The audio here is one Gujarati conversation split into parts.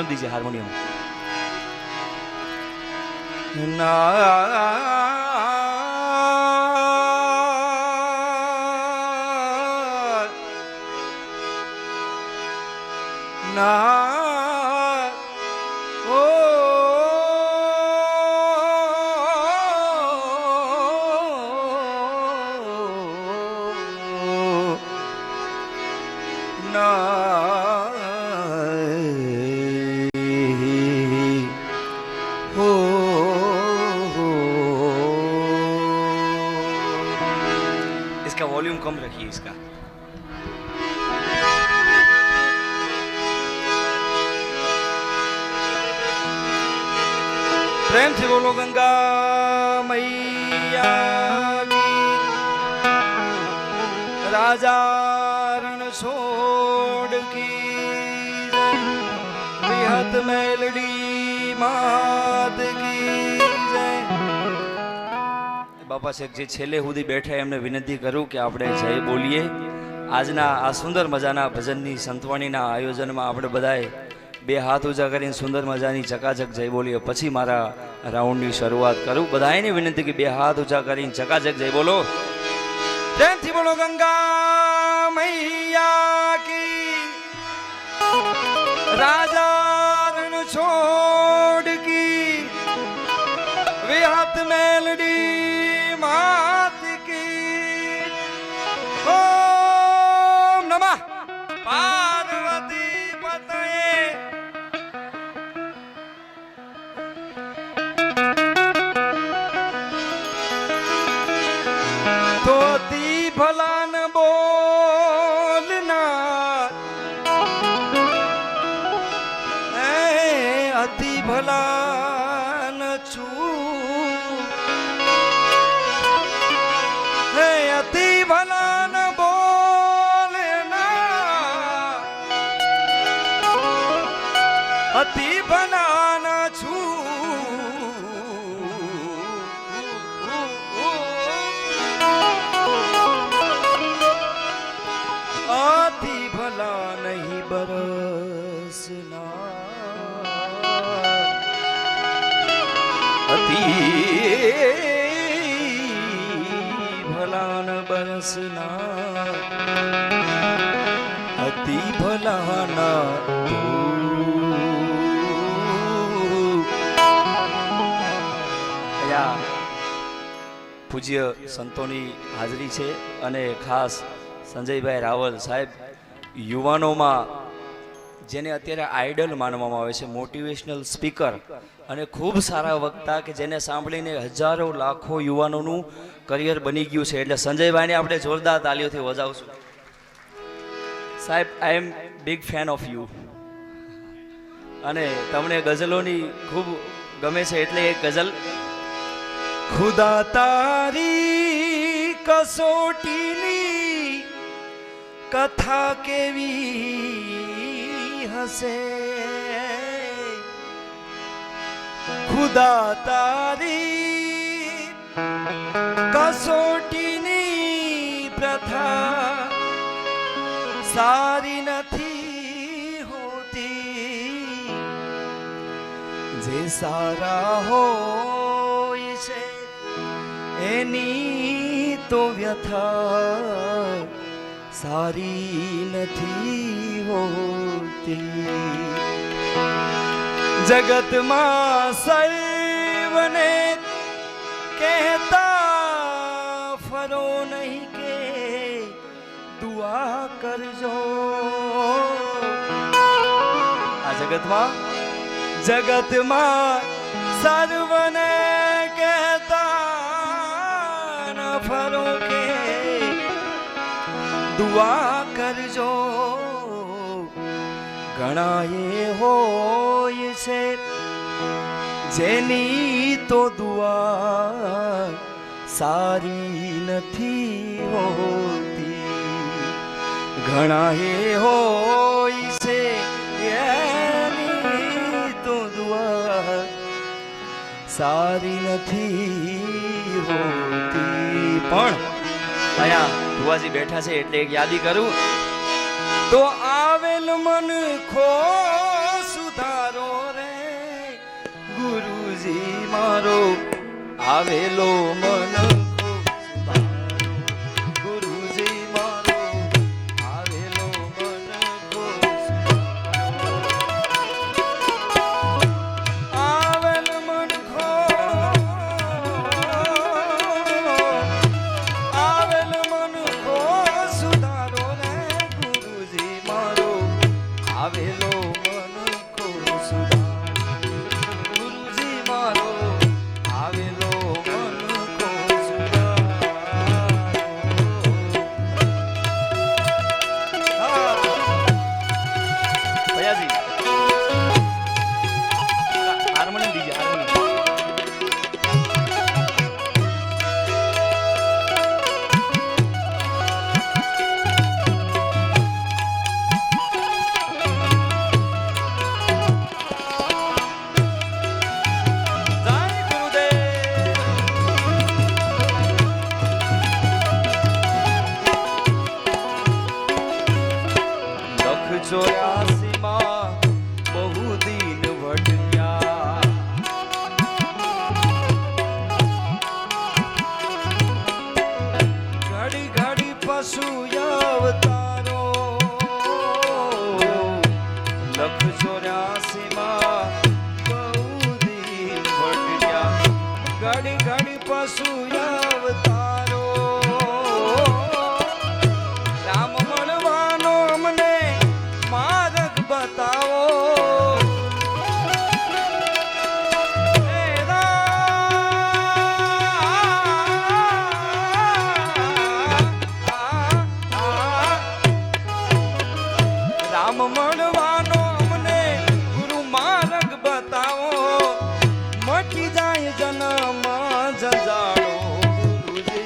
हारमोनियम दीजिए, हारमोनियम। ना ना ओ ना हो इसका वॉल्यूम कम रखिए इसका। प्रेम से बोलो गंगा मैया की, राजा रण छोड़ की, बेहद मेलडी मात की जय। बापा शेख जी छेले સુધી બેઠા એમને વિનંતી કરું કે આપણે જય બોલીએ। આજના આ સુંદર મજાના ભજનની સંતવાણીના આયોજનમાં આપણે બધાએ બે હાથ ઊંચા કરીને સુંદર મજાની ચકાચક જય બોલીએ, પછી મારા રાઉન્ડની શરૂઆત કરું। બધાને વિનંતી કે બે હાથ ઊંચા કરીને ચકાચક જય બોલો। પ્રેમથી બોલો ગંગા મૈયા की, राजा रण छोड़ की, विहत मेलडी मात की। ओम नमः पार्वती पतये। तो ती भला न बोलना, अति भला न छू, अति भला न बोलना, अति भला न छू। अति भला नहीं बरसना, अति भला न बरसना, अति भला न तू। પૂજ્ય સંતોની હાજરી છે અને ખાસ સંજયભાઈ રાવલ સાહેબ યુવાનોમાં જેને અત્યારે આઇડલ માનવામાં આવે છે, મોટિવેશનલ સ્પીકર અને ખૂબ સારા વક્તા કે જેને સાંભળીને હજારો લાખો યુવાનોનું કરિયર બની ગયું છે, એટલે સંજયભાઈને આપણે જોરદાર તાલીઓથી વધાવશું। સાહેબ, I am big fan of you અને તમને ગઝલોની ખૂબ ગમે છે, એટલે એક ગઝલ। खुदा तारी कसोटीनी कथा केवी हसे, खुदा तारी कसोटीनी प्रथा सारी नथी होती, जे सारा हो एनी तो व्यथा सारी नथी होती। जगत मां सर्वने कहता फरो नहीं के दुआ करजो। आ जगत मां सर्वने कहता फरो के दुआ करजो। घणा ये होय छे जेनी तो दुआ सारी नथी होती, घणा ये होय छे जेनी तो दुआ सारी नथी होती। पण अया भुवाजी बैठा छे एटले एक यादी करूं तो आवेल मन खो सुधारो ગુરુજી મારો આવેલો મન ગુરુજી મારો આવેલો મન આવેલ મન ખો આવેલ મન ખો સુધારો રે ગુરુજી મારો આવેલો મન ખો સુધારો ગુરુજી મારો આવેલો મન ખો સુધારો ભૈયાજી હાર્મોનિયમ દીजिए હાર્મોનિયમ ચોર્યાસીમાં બહુ દિન વટક્યા ઘડી ઘડી પશુ અવતારો લખ 84માં બહુ દિન વટક્યા ઘડી ઘડી પશુ અવતારો રામ મળવાનો અમને માર્ગ બતાવો રામ મળવાનો અમને ગુરુ માર્ગ બતાવો મટી જાય જન્મ જંજાળો ગુરુજી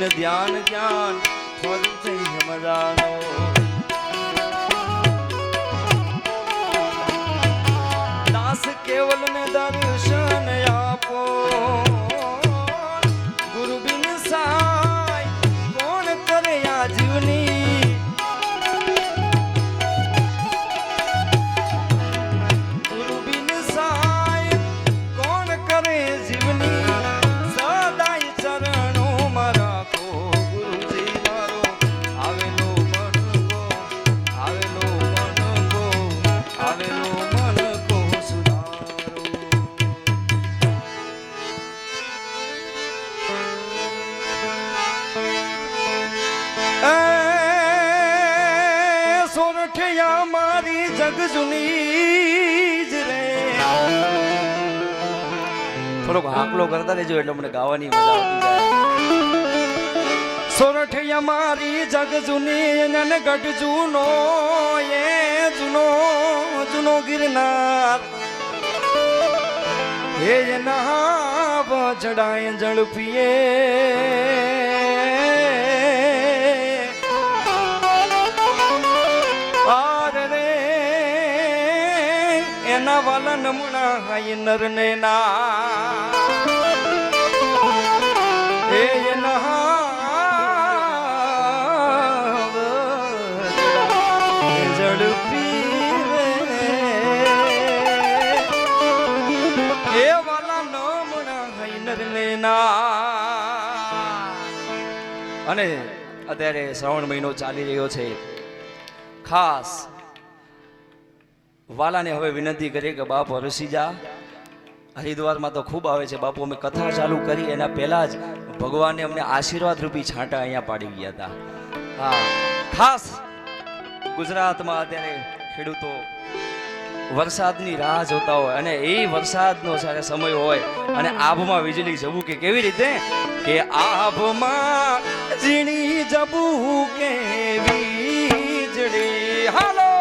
બિન ધ્યાન જ્ઞાન થોડું થઈ મજાનો દાસ કેવલ ને દર્શન આપો ગુરુ બિન સાય કોણ કરે આ જીવની ગુરુ બિન સાય કોણ કરે જીવની સદાય ચરણો માં રાખો ગુરુજી મારો આવેલો મન કો આવેલો મન કો આવેલો મન કો સુધારો સોરઠિયા મારી જગ જુની જ રે થોડોક હાકલો કરતા રહેજો એટલે મને ગાવાની મજા આવતી જાય સોરઠિયા મારી જગ જુની નન ગઢ જૂનો એ જૂનો જૂનો ગિરનાર હે ના ચડાય ઝડપીએ એના વાલા નમૂના હાય નર ને ના એ એના ઝડપી એ વાલા નમૂના હાય નર ને ના અને અત્યારે શ્રાવણ મહિનો ચાલી રહ્યો છે ખાસ વાલાને હવે વિનંતી કરીએ કે બાપ હરસી જા હરિદ્વારમાં તો ખૂબ આવે છે બાપુ અમે કથા ચાલુ કરી એના પહેલા જ ભગવાને અમને આશીર્વાદ રૂપી છાંટા અહીંયા પાડી ગયા હતા હા ખાસ ગુજરાતમાં અત્યારે ખેડૂતો વરસાદની રાહ જોતા હોય અને એ વરસાદનો જ્યારે સમય હોય અને આભમાં વીજળી જવું કે કેવી રીતે કે આભમાં ઝીણી જબું કે વીજળી હાલો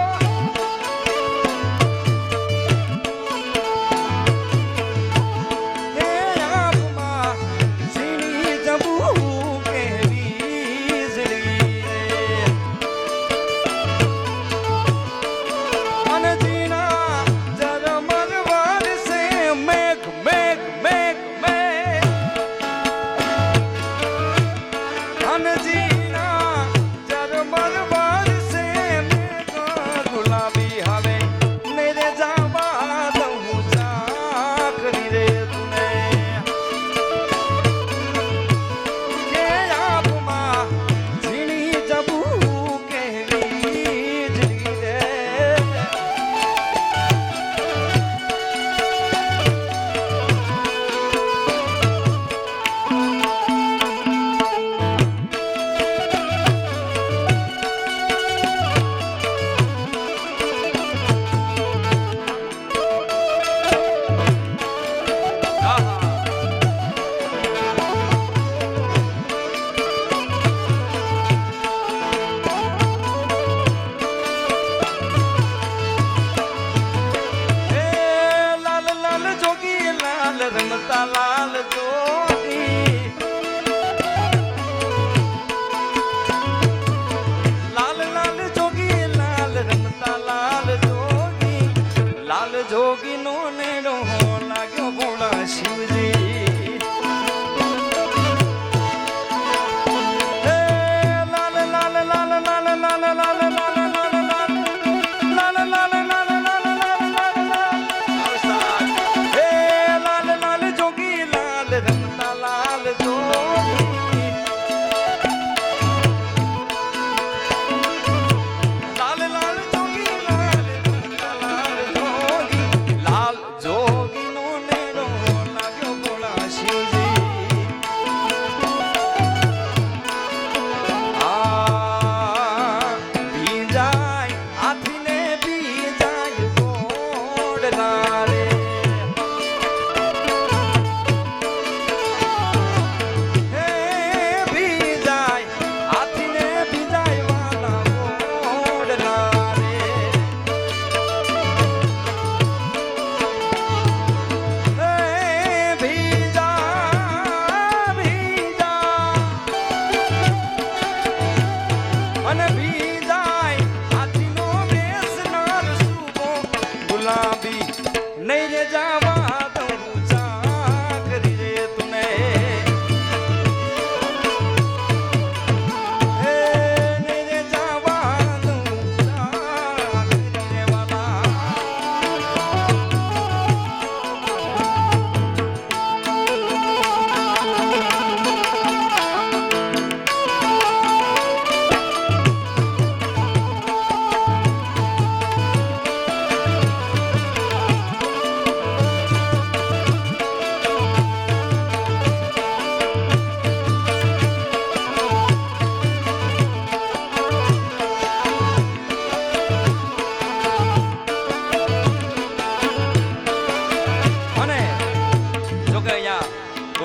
જોગી નો નેડો લાગ્યો ભોળા શિવજી લાલ લાલ લાલ લાલ લાલ લાલ લાલ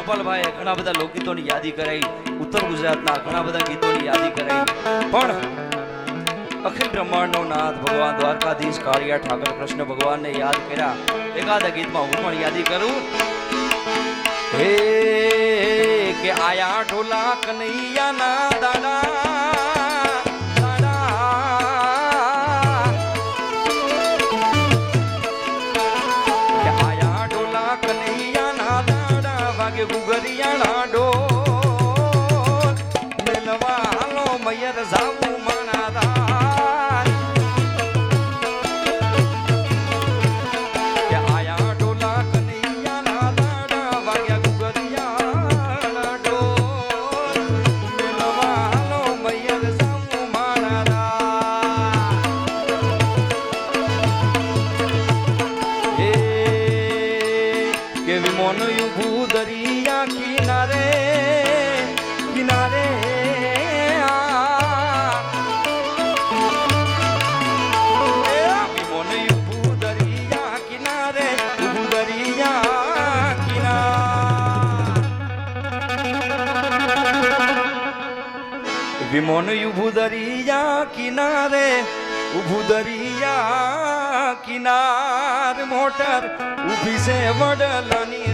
ગોપાલભાઈએ ઘણા બધા લોકગીતોની યાદી કરાઈ, ઉત્તર ગુજરાતના ઘણા બધા ગીતોની યાદી કરાઈ, પણ અખિલ બ્રહ્માંડનો નાથ ભગવાન દ્વારકાધીશ કાળિયા ઠાકર કૃષ્ણ ભગવાનને યાદ કર્યા. એકાદ ગીતમાં હું પણ યાદી કરું. હે કે આયા ઢોલા કનૈયાના દાડા ગુગરિયાના ડોલ મેલવા હાલો મયર જાવું માણા કે આયા ડોલા કનૈયાના દાડા વાગ્યા ગુગરિયાના ડોલ મેલવા હાલો મયર જાવું માણા હે કે વિમોન દરિયા કિનારે કિનારે દરિયા કિનારે દરિયા વિમોન યુભુ દરિયા કિનારે ઉભુ દરિયા કિનાર મોટર ઉભી છે વડલાની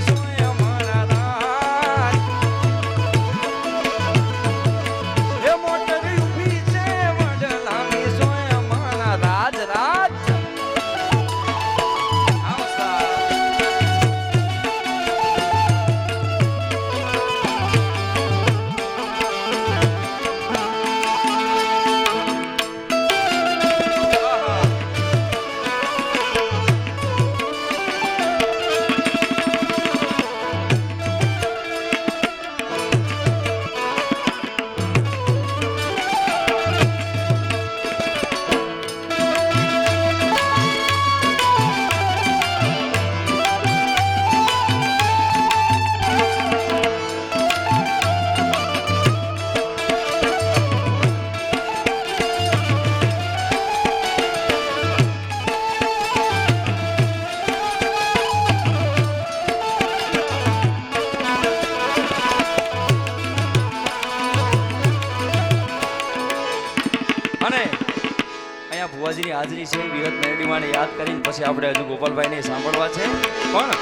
ભુવાજીની હાજરી છે. વિહત મેરડીમાને યાદ કરીને પછી આપણે હજુ ગોપાલભાઈને સાંભળવા છે. પણ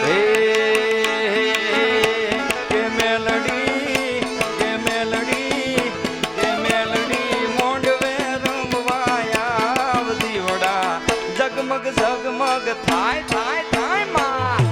હે કે મેલડી મોંડવે રમવાયા દીવડા જગમગ જગમગ થાય થાય થાય માં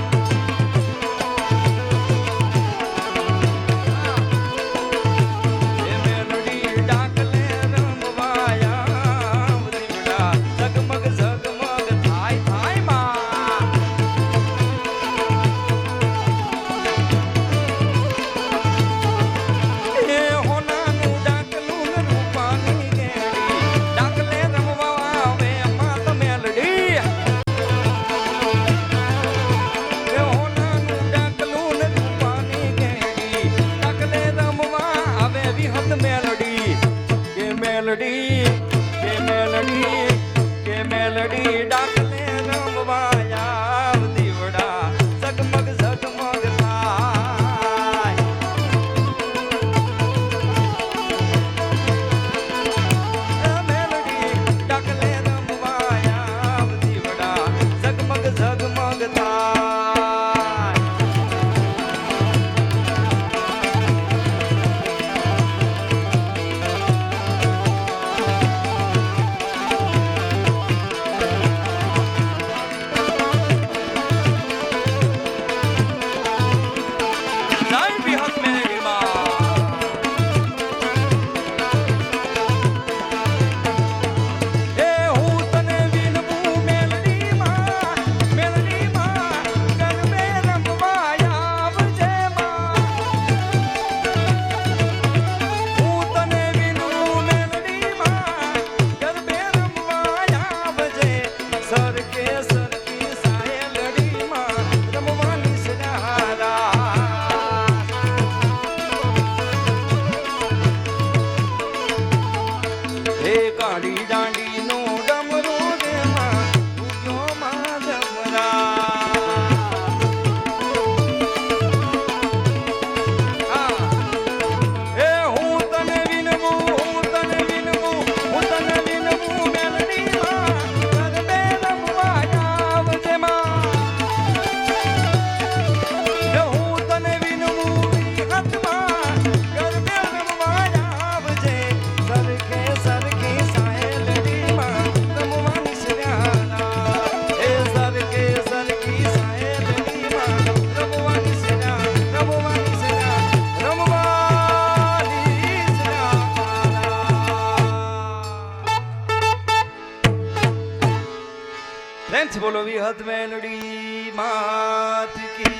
बेहद मेलोडी मात की।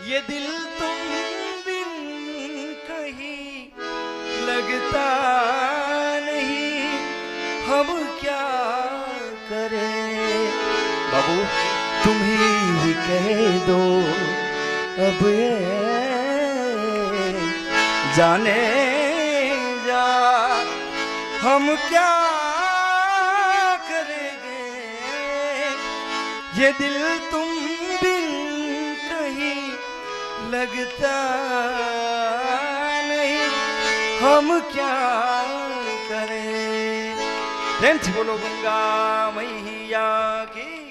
ये दिल तुम बिन कहीं लगता नहीं, हम क्या करें। बाबू तुम ही कह दो अब ये जाने जा, हम क्या करेंगे। ये दिल तुम बिन कहीं लगता नहीं, हम क्या करें। प्रेम से बोलो गंगा मैया की।